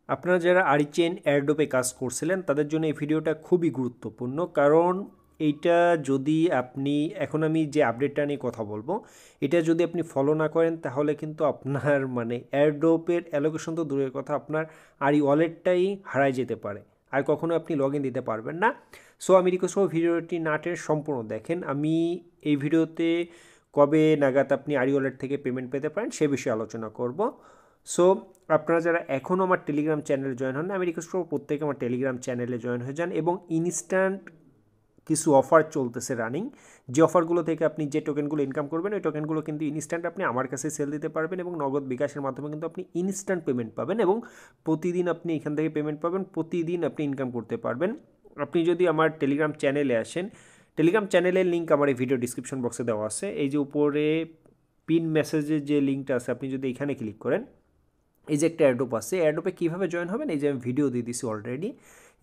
আপনারা যারা আরিচেন এয়ারড্রপে কাজ করছিলেন তাদের জন্য এই ভিডিওটা খুবই গুরুত্বপূর্ণ, কারণ এইটা যদি আপনি এখন আমি যে আপডেটটা নিয়ে কথা বলবো এটা যদি আপনি ফলো না করেন তাহলে কিন্তু আপনার এয়ারড্রপের অ্যালোকেশন তো দূরের কথা, আপনার আরি ওয়ালেটটাই হারায় যেতে পারে আর কখনো আপনি লগ ইন দিতে পারবেন না। সো আমি রিকোয়েস্ট করব ভিডিওটি নাটের সম্পূর্ণ দেখেন। আমি এই ভিডিওতে কবে নাগাদ আপনি আরি ওয়ালেট থেকে পেমেন্ট পেতে পারেন সে বিষয়ে আলোচনা করব। সো আপনারা যারা এখনও আমার টেলিগ্রাম চ্যানেলে জয়েন হন না, আমি রিকোয়েস্ট করবো প্রত্যেকে আমার টেলিগ্রাম চ্যানেলে জয়েন হয়ে যান এবং ইনস্ট্যান্ট কিছু অফার চলতেছে রানিং, যে অফারগুলো থেকে আপনি যে টোকেনগুলো ইনকাম করবেন ওই টোকেনগুলো কিন্তু ইনস্ট্যান্ট আপনি আমার কাছে সেল দিতে পারবেন এবং নগদ বিকাশের মাধ্যমে কিন্তু আপনি ইনস্ট্যান্ট পেমেন্ট পাবেন এবং প্রতিদিন আপনি এখান থেকে পেমেন্ট পাবেন, প্রতিদিন আপনি ইনকাম করতে পারবেন। আপনি যদি আমার টেলিগ্রাম চ্যানেলে আসেন, টেলিগ্রাম চ্যানেলের লিঙ্ক আমার এই ভিডিও ডিসক্রিপশন বক্সে দেওয়া আছে। এই যে উপরে পিন মেসেজের যে লিঙ্কটা আছে আপনি যদি এখানে ক্লিক করেন, এই যে একটা অ্যাডোপ আছে, অ্যাডোপে কীভাবে জয়েন হবেন এই যে আমি ভিডিও দিয়ে দিছি অলরেডি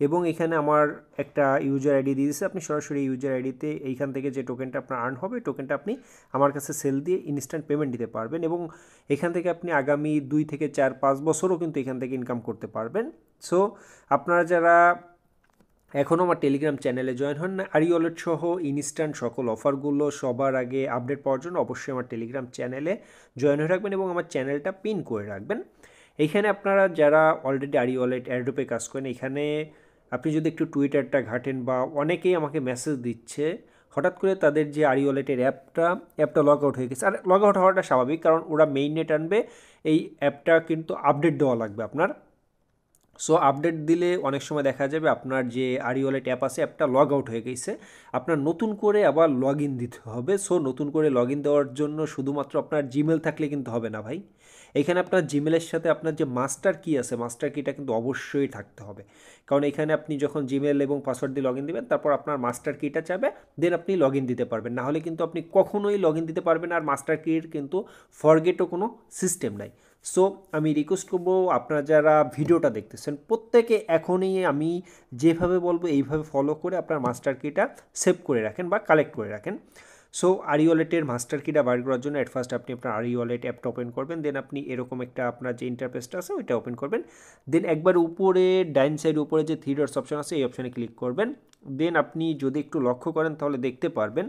এবং এখানে আমার একটা ইউজার আইডি দিয়ে দিয়েছে। আপনি সরাসরি ইউজার আইডিতে এইখান থেকে যে টোকেনটা আপনার আর্ন হবে টোকেনটা আপনি আমার কাছে সেল দিয়ে ইনস্ট্যান্ট পেমেন্ট দিতে পারবেন এবং এখান থেকে আপনি আগামী 2 থেকে 4-5 বছরও কিন্তু এখান থেকে ইনকাম করতে পারবেন। সো আপনারা যারা এখনও আমার টেলিগ্রাম চ্যানেলে জয়েন হন না, আরি ওয়ালেট সহ ইনস্ট্যান্ট সকল অফারগুলো সবার আগে আপডেট পাওয়ার জন্য অবশ্যই আমার টেলিগ্রাম চ্যানেলে জয়েন হয়ে রাখবেন এবং আমার চ্যানেলটা পিন করে রাখবেন। এইখানে আপনারা যারা অলরেডি আরি ওয়ালেট এয়ারড্রপে কাজ করেন, এখানে আপনি যদি একটু টুইটারটা ঘাটেন বা অনেকেই আমাকে মেসেজ দিচ্ছে হঠাৎ করে তাদের যে আরি ওয়ালেটের অ্যাপটা লগ আউট হয়ে গেছে। আর লগ আউট হওয়াটা স্বাভাবিক, কারণ ওরা মেইন নেট আনবে, এই অ্যাপটা কিন্তু আপডেট দেওয়া লাগবে আপনার। সো আপডেট দিলে অনেক সময় দেখা যাবে আপনার যে আরি ওয়ালেট অ্যাপ আছে অ্যাপটা লগ আউট হয়ে গেছে, আপনার নতুন করে আবার লগ ইন দিতে হবে। সো নতুন করে লগ ইন দেওয়ার জন্য শুধুমাত্র আপনার জিমেল থাকলে কিন্তু হবে না ভাই, এখানে আপনার জিমেলের সাথে আপনার যে মাস্টার কি আছে মাস্টার কিটা কিন্তু অবশ্যই থাকতে হবে, কারণ এখানে আপনি যখন জিমেল এবং পাসওয়ার্ড দিয়ে লগ ইন দেবেন তারপর আপনার মাস্টার কিটা চাবে, দেন আপনি লগ ইন দিতে পারবেন, না হলে কিন্তু আপনি কখনোই লগ ইন দিতে পারবেন আর মাস্টার কির কিন্তু ফরগেটও কোনো সিস্টেম নাই। সো আমি রিকোয়েস্ট করবো আপনারা যারা ভিডিওটা দেখতেছেন প্রত্যেকে এখনই আমি যেভাবে বলবো এইভাবে ফলো করে আপনার মাস্টার কিটা সেভ করে রাখেন বা কালেক্ট করে রাখেন। সো আরি ওয়ালেটের মাস্টার কিটা বার করার জন্য অ্যাট ফার্স্ট আপনি আপনার আরি ওয়ালেট অ্যাপটা ওপেন করবেন, দেন আপনি এরকম একটা আপনার যে ইন্টারফেসটা আছে ওইটা ওপেন করবেন, দেন একবার উপরে ডাইন সাইড উপরে যে থ্রি ডটস অপশন আছে এই অপশানে ক্লিক করবেন। দেন আপনি যদি একটু লক্ষ্য করেন তাহলে দেখতে পারবেন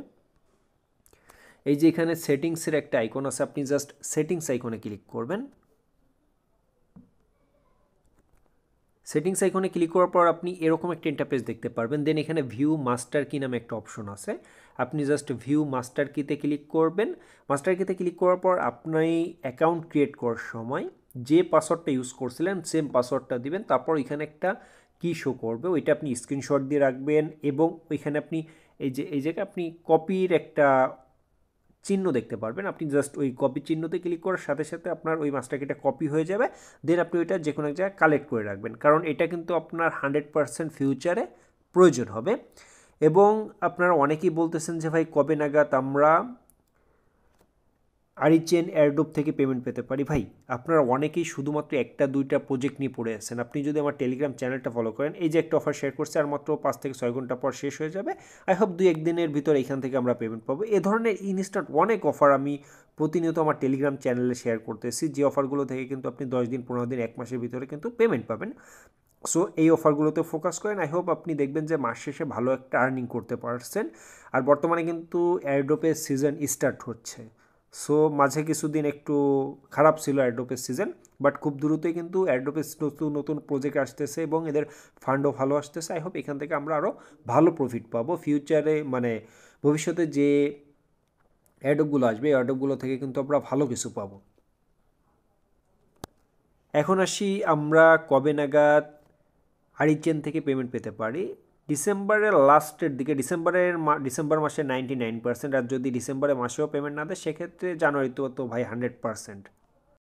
এই যে এখানে সেটিংসের একটা আইকন আছে, আপনি জাস্ট সেটিংস আইকনে ক্লিক করবেন। সেটিংস আইকনে ক্লিক করার পর আপনি এরকম একটা ইন্টারফেস দেখতে পারবেন, দেন এখানে ভিউ মাস্টার কি নামে একটা অপশন আছে, আপনি জাস্ট ভিউ মাস্টার কিতে ক্লিক করবেন। মাস্টার কিতে ক্লিক করার পর আপনি অ্যাকাউন্ট ক্রিয়েট করার সময় যে পাসওয়ার্ডটা ইউজ করছিলেন সেম পাসওয়ার্ডটা দিবেন, তারপর এখানে একটা কি শো করবে ওইটা আপনি স্ক্রিনশট দিয়ে রাখবেন এবং ওইখানে আপনি এই জায়গায় আপনি কপির একটা চিহ্ন দেখতে পারবেন, আপনি জাস্ট ওই কপি চিহ্নতে ক্লিক করার সাথে সাথে আপনার ওই মাস্টার কিটা কপি হয়ে যাবে, দেন আপনি ওইটা যে কোনো এক জায়গায় কালেক্ট করে রাখবেন, কারণ এটা কিন্তু আপনার 100% ফিউচারে প্রয়োজন হবে। এবং আপনারা অনেকেই বলতেছেন যে ভাই কবে নাগাদ আমরা আরিচেন এয়ারড্রপ থেকে পেমেন্ট পেতে পারি। ভাই আপনারা অনেকেই শুধুমাত্র একটা দুইটা প্রজেক্ট নিয়ে পড়ে আছেন, আপনি যদি আমার টেলিগ্রাম চ্যানেলটা ফলো করেন এই যে একটা অফার শেয়ার করছে আর মাত্র 5 থেকে 6 ঘন্টা পর শেষ হয়ে যাবে, আই হোপ 2-1 দিনের ভিতর এখান থেকে আমরা পেমেন্ট পাবো। এ ধরনের ইনস্ট্যান্ট অনেক অফার আমি প্রতিনিয়ত আমার টেলিগ্রাম চ্যানেলে শেয়ার করতেছি, যে অফারগুলো থেকে কিন্তু আপনি 10 দিন 15 দিন 1 মাসের ভিতরে কিন্তু পেমেন্ট পাবেন। সো এই অফারগুলোতে ফোকাস করেন, আই হোপ আপনি দেখবেন যে মাস শেষে ভালো একটা আর্নিং করতে পারছেন। আর বর্তমানে কিন্তু এয়ারড্রপের সিজন স্টার্ট হচ্ছে, সো মাঝে কিছুদিন একটু খারাপ ছিল এয়ারড্রপের সিজন, বাট খুব দ্রুতই কিন্তু এয়ারড্রপের নতুন নতুন প্রজেক্ট আসতেছে এবং এদের ফান্ডও ভালো আসতেছে। আই হোপ এখান থেকে আমরা আরও ভালো প্রফিট পাবো ফিউচারে, ভবিষ্যতে যে এয়ারড্রপগুলো আসবে এয়ারড্রপগুলো থেকে কিন্তু আমরা ভালো কিছু পাবো। এখন আসি আমরা কবে নাগাদ আরিচেন থেকে পেমেন্ট পেতে পারি। ডিসেম্বরের লাস্টের দিকে, ডিসেম্বর মাসে 99%, আর যদি ডিসেম্বরের মাসেও পেমেন্ট না দেয় সেক্ষেত্রে জানুয়ারিতে তো ভাই 100%।